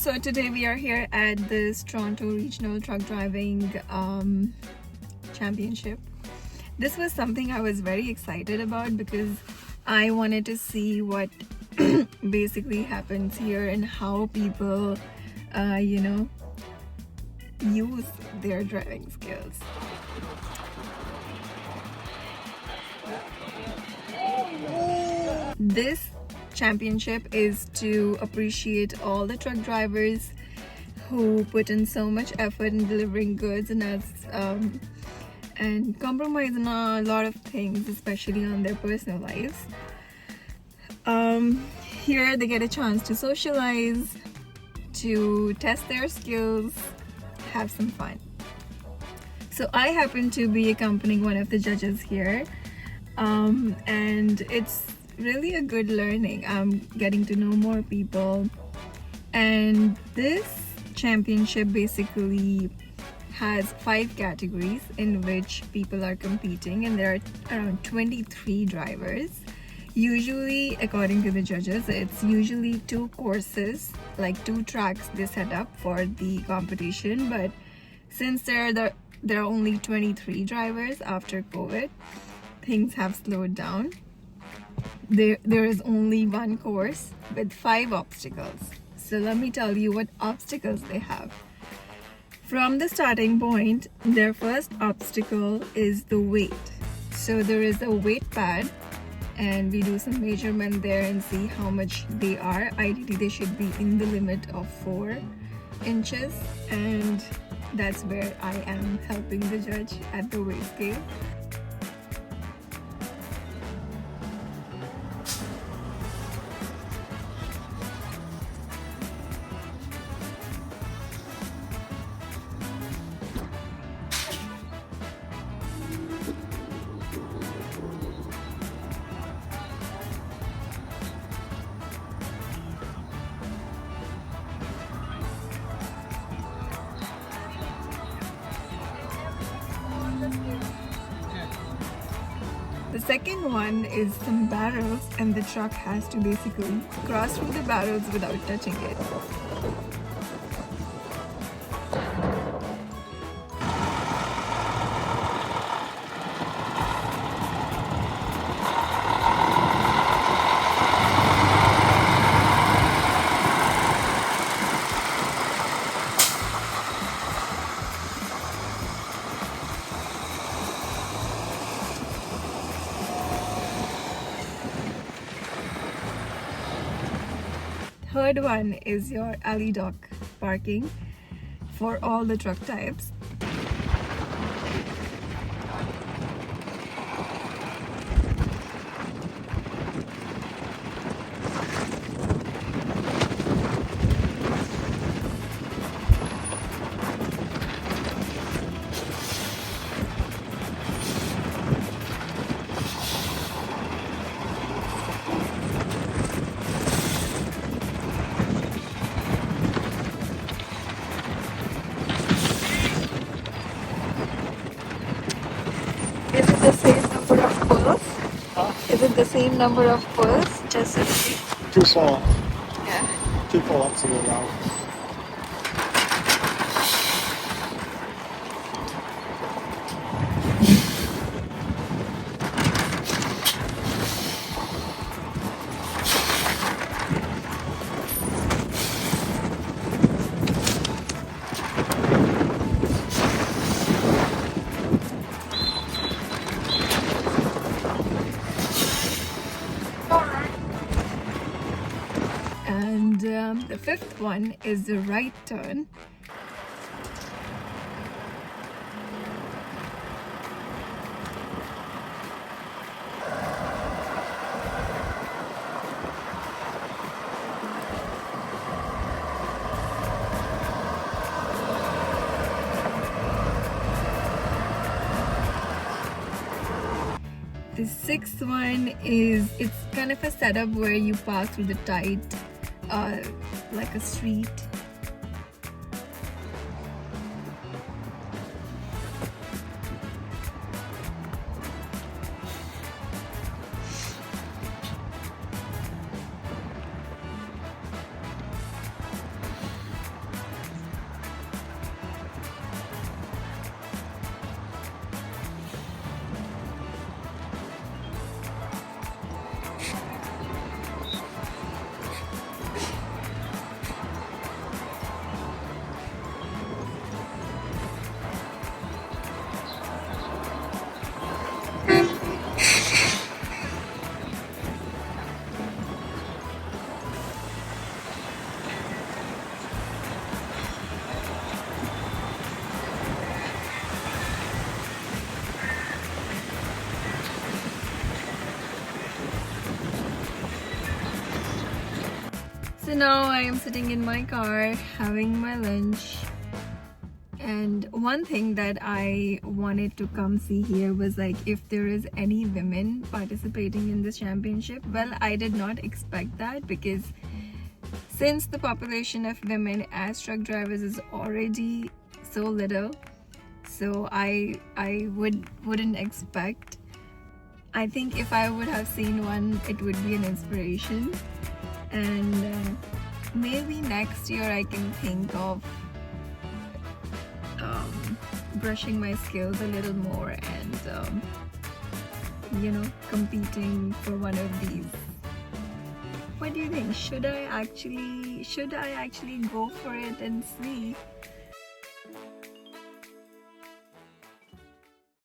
So today we are here at this Toronto Regional Truck Driving Championship. This was something I was very excited about because I wanted to see what basically happens here and how people, use their driving skills. This championship is to appreciate all the truck drivers who put in so much effort in delivering goods and compromise on a lot of things, especially on their personal lives. Here they get a chance to socialize, to test their skills, have some fun. So I happen to be accompanying one of the judges here, and it's really a good learning. I'm getting to know more people, and this championship basically has 5 categories in which people are competing, and there are around 23 drivers. Usually, according to the judges, it's usually 2 courses, like 2 tracks they set up for the competition, but since there are only 23 drivers after COVID, things have slowed down. There is only 1 course with 5 obstacles. So let me tell you what obstacles they have. From the starting point, their first obstacle is the weight. So there is a weight pad, and we do some measurement there and see how much they are. Ideally, they should be in the limit of 4 inches, and that's where I am helping the judge at the weight scale. The second one is some barrels, and the truck has to basically cross through the barrels without touching it. Third one is your alley dock parking for all the truck types. Is it the same number of pulls? Is it the same number of pulls? Just 2 small, yeah. 2 pull-ups to go down. And the 5th one is the right turn. The 6th one is, it's kind of a setup where you pass through the tight, like a street. So now I am sitting in my car having my lunch. And one thing that I wanted to come see here was like if there is any women participating in this championship. Well, I did not expect that because since the population of women as truck drivers is already so little, so I wouldn't expect. I think if I would have seen one, it would be an inspiration. And maybe next year I can think of brushing my skills a little more and competing for one of these. What do you think? Should I actually go for it and see